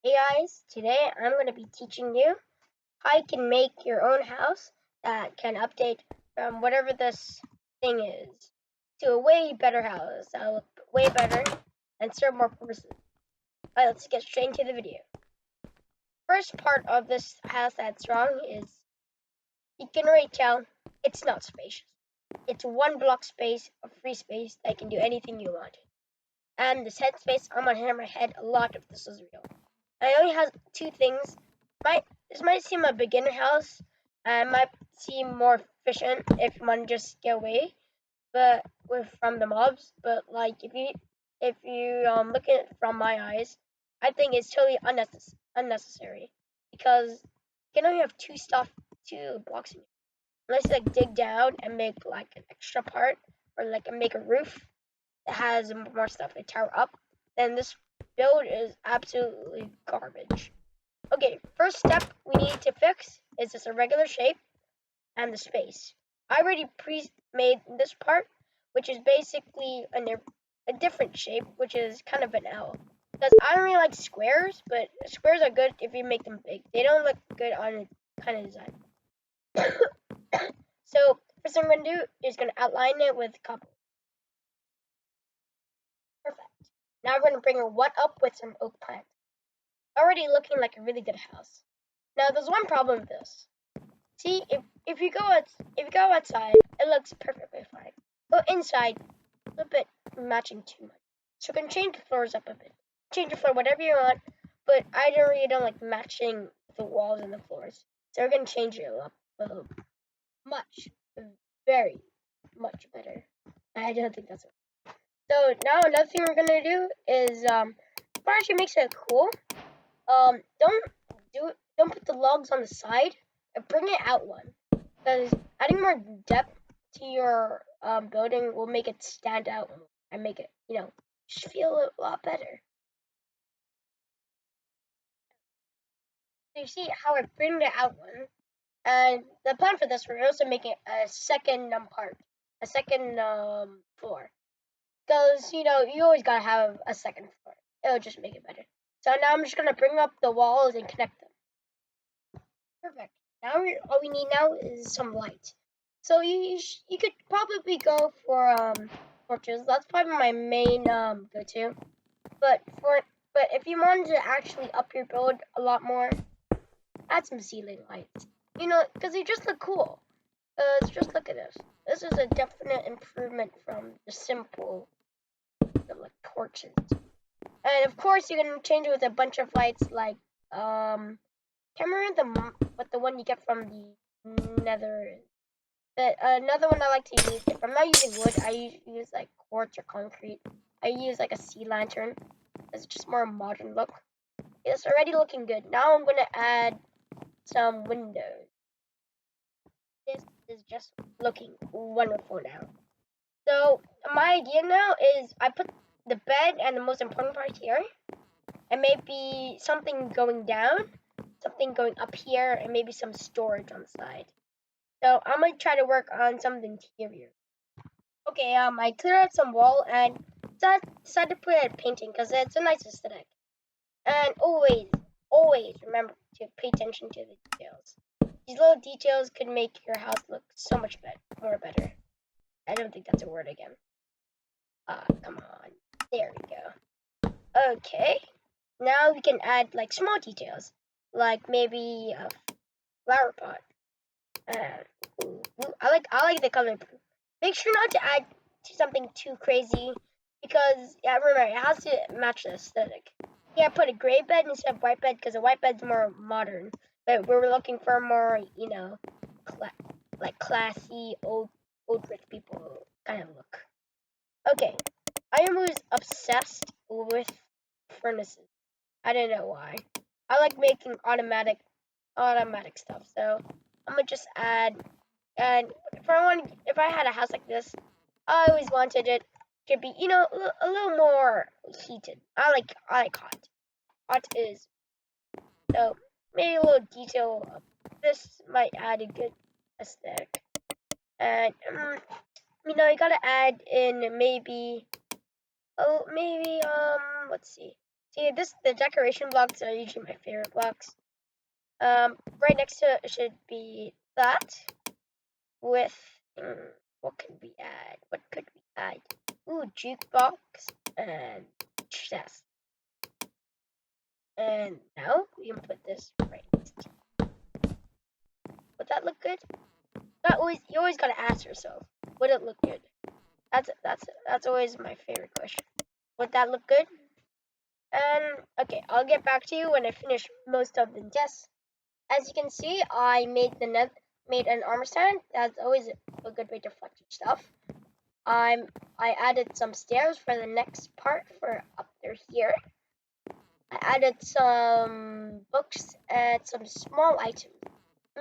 Hey guys, today I'm going to be teaching you how you can make your own house that can update from whatever this thing is to a way better house that'll look way better and serve more purposes. Alright, let's get straight into the video. First part of this house that's wrong is you can already tell it's not spacious. It's one block space of free space that you can do anything you want. And this head space, I'm gonna hammer my head a lot if this is real. I only have two things. This might seem a beginner house, and might seem more efficient if you want to just get away, but from the mobs. But like if you look at it from my eyes, I think it's totally unnecessary because you can only have two blocks in it. Unless you like dig down and make like an extra part or like make a roof that has more stuff to tower up, then this build is absolutely garbage. Okay, first step we need to fix is this irregular shape and the space. I already pre-made this part, which is basically a different shape, which is kind of an L. Because I don't really like squares, but squares are good if you make them big. They don't look good on a kind of design. So first thing I'm going to do is going to outline it with cobble. Perfect. Now we're going to bring one up with some oak plants. Already looking like a really good house. Now there's one problem with this. See, if you go outside, it looks perfectly fine. Go inside, a little bit matching too much. So you can change the floors up a bit. Change the floor whatever you want, but I really don't like matching the walls and the floors. So we're gonna change it up much, very much better. I don't think that's it. So now another thing we're gonna do is actually makes it cool. Don't put the logs on the side. Bring it out one, because adding more depth to your building will make it stand out and make it just feel a lot better. So you see how I bring it out one, and the plan for this we're also making a second part, a second floor, because you always gotta have a second floor. It'll just make it better. So now I'm just gonna bring up the walls and connect them. Perfect. Now all we need now is some light. So you could probably go for torches. That's probably my main go-to. But if you wanted to actually up your build a lot more, add some ceiling lights. Because they just look cool. Just look at this. This is a definite improvement from the simple like torches. And of course you can change it with a bunch of lights like can't remember what the one you get from the Nether is. But another one I like to use, if I'm not using wood, I use like quartz or concrete. I use like a sea lantern. It's just more modern look. It's already looking good. Now I'm gonna add some windows. This is just looking wonderful now. So my idea now is I put the bed and the most important part here, and maybe something going down, something going up here, and maybe some storage on the side. So I'm gonna try to work on some of the interior. Okay, I cleared out some wall and decided to put a painting because it's a nice aesthetic. And always remember to pay attention to the details. These little details could make your house look so much better. I don't think that's a word again. Come on. There we go. Okay. Now we can add like small details, like maybe a flower pot. I like the color blue. Make sure not to add something too crazy because remember it has to match the aesthetic. Yeah, put a gray bed instead of white bed because a white bed's more modern, but we were looking for more like classy old rich people kind of look. Okay, I am obsessed with furnaces. I don't know why. I like making automatic stuff, so I'm gonna just add. And if I had a house like this, I always wanted it to be, a little more heated. I like hot. Hot is so maybe a little detail. This might add a good aesthetic. And you gotta add in maybe let's see, See, the decoration blocks are usually my favorite blocks. Right next to it should be that with what could we add? What could we add? Ooh, jukebox and chest. And now we can put this right. Would that look good? You always gotta ask yourself, would it look good? That's always my favorite question. Would that look good? And okay, I'll get back to you when I finish most of the tests. As you can see, I made an armor stand. That's always a good way to flex your stuff. I added some stairs for the next part for up there here. I added some books and some small items.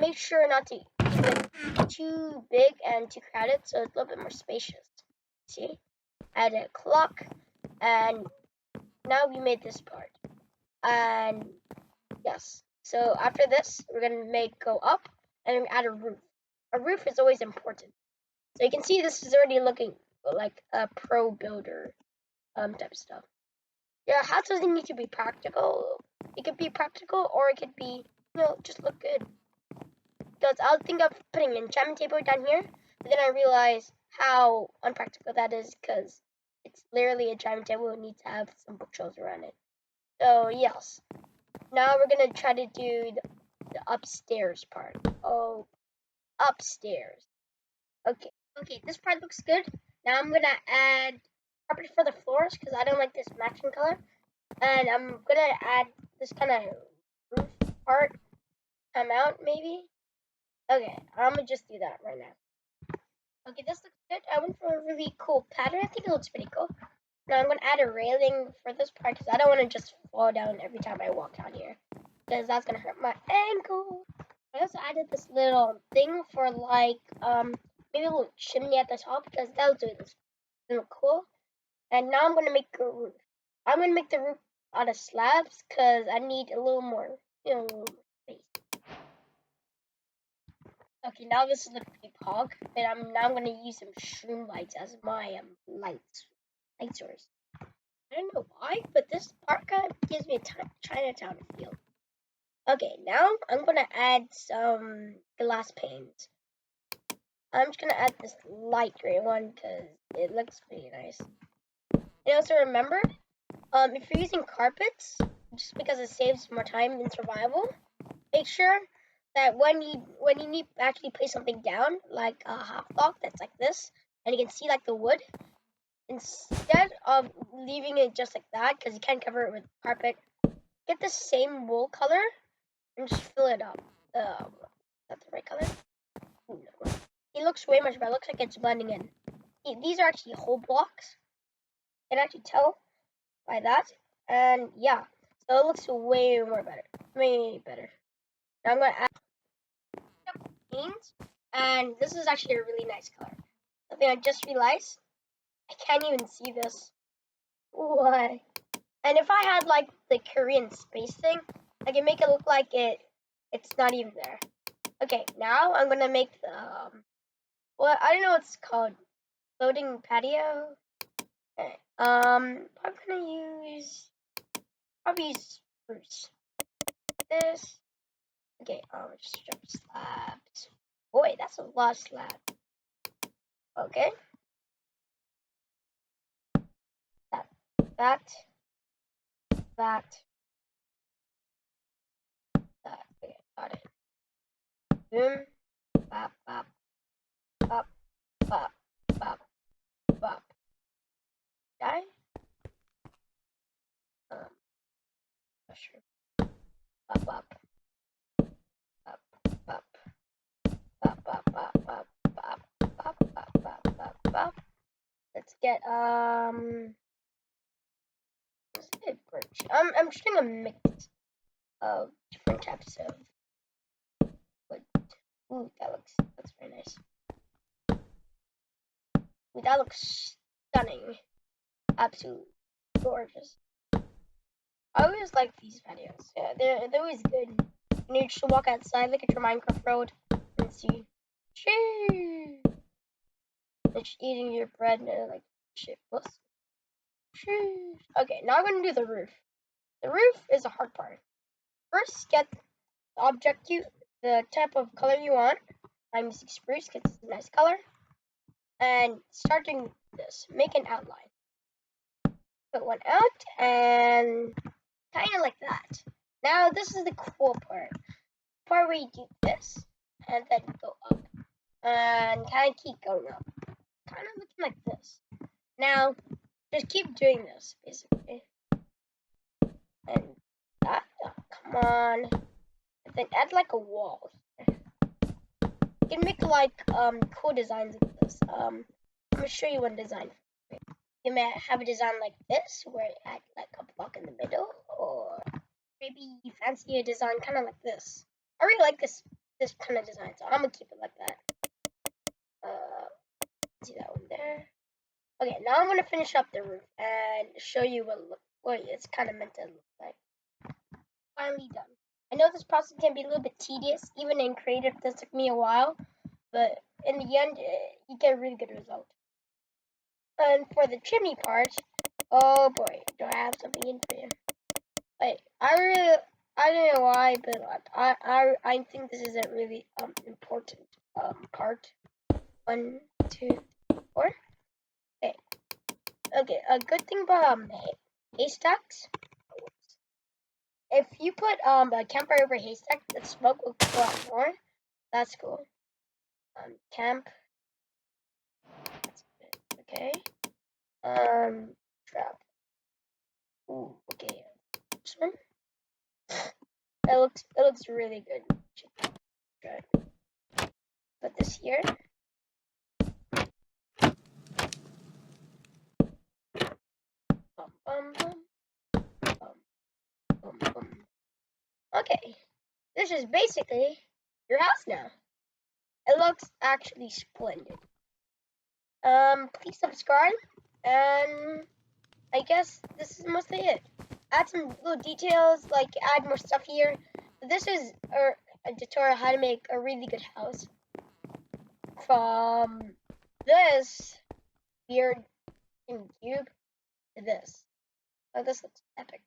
Make sure not to keep it too big and too crowded, so it's a little bit more spacious. See? I added a clock, and now we made this part. And yes, so after this, we're gonna go up and add a roof. A roof is always important. So you can see this is already looking like a pro builder type of stuff. Your house doesn't need to be practical. It could be practical, or it could be, just look good. Because I'll think of putting an enchantment table down here, but then I realize how unpractical that is because it's literally a enchantment table and needs to have some bookshelves around it. So yes, now we're gonna try to do the upstairs part. Oh, upstairs. Okay, this part looks good. Now I'm gonna add carpet for the floors because I don't like this matching color. And I'm gonna add this kind of roof part out maybe. Okay, I'm gonna just do that right now. Okay, this looks good. I went for a really cool pattern. I think it looks pretty cool. Now I'm gonna add a railing for this part because I don't want to just fall down every time I walk down here because that's gonna hurt my ankle. I also added this little thing for like maybe a little chimney at the top because that'll do this look cool. And now I'm gonna make a roof. I'm gonna make the roof out of slabs because I need a little more, a little more space. Okay, now this is looking pretty pog, and I'm gonna use some shroom lights as my light source. I don't know why, but this part kind of gives me a Chinatown feel. Okay, now I'm gonna add some glass panes. I'm just gonna add this light gray one because it looks pretty nice. And also remember, if you're using carpets, just because it saves more time in survival, make sure that when you need to actually place something down, like a half block that's like this, and you can see like the wood, instead of leaving it just like that, because you can't cover it with carpet, get the same wool color and just fill it up. Is that the right color? Ooh, no. It looks way much better. It looks like it's blending in. These are actually whole blocks. You can actually tell by that. And yeah, so it looks way more better. Way better. Now I'm going to add paint. And this is actually a really nice color. Something I just realized. I can't even see this. Why? And if I had like the Korean space thing, I can make it look like it's not even there. Okay, now I'm gonna make the well, I don't know what it's called. Floating patio. Okay. I'm gonna use probably spruce. This. Okay, just drop slabs. Boy, that's a lot of slabs. Okay. That. Okay, got it. Boom. Bop, bop, bop, bop, bop, bop. Die. Not sure. Bop, bop, bop, bop, bop, bop, bop, bop, bop, bop, bop, bop, bop, bop. Let's get let's get birch. I'm shooting a mix of different types of wood. Ooh, that's very nice. Ooh, that looks stunning. Absolutely gorgeous. I always like these videos. Yeah, they're always good. You need to walk outside, look at your Minecraft road, and see. Sheesh. Just eating your bread and like shit. Sheesh. Okay, now I'm gonna do the roof. The roof is a hard part. First, get the type of color you want. I'm using spruce because it's a nice color. And start doing this. Make an outline. Put one out and kind of like that. Now this is the cool part. Part where you do this and then go up and kind of keep going up. Kind of looking like this. Now just keep doing this basically. And that, come on. And then add like a wall. You can make like cool designs like this. I'm gonna show you one design. You may have a design like this, where it had like a block in the middle, or maybe you fancy a design kind of like this. I really like this kind of design, so I'm gonna keep it like that. See that one there. Okay, now I'm gonna finish up the roof and show you what it's kind of meant to look like. Finally done. I know this process can be a little bit tedious, even in creative. This took me a while, but in the end, you get a really good result. And for the chimney part, oh boy, do I have something in for you? Wait, I don't know why, but I think this is a really important part. 1, 2, 4. Okay. A good thing about haystacks. If you put a campfire over haystack, the smoke will go out more. That's cool. Camp. That's good. Okay. Trap. Ooh, okay. This one. It looks really good. Try it. Put this here. Bum, bum, bum. Bum, bum, bum. Okay. This is basically your house now. It looks actually splendid. Please subscribe, and I guess this is mostly it. Add some little details, like add more stuff here. This is a tutorial how to make a really good house from this weird cube to this. Oh, this looks epic.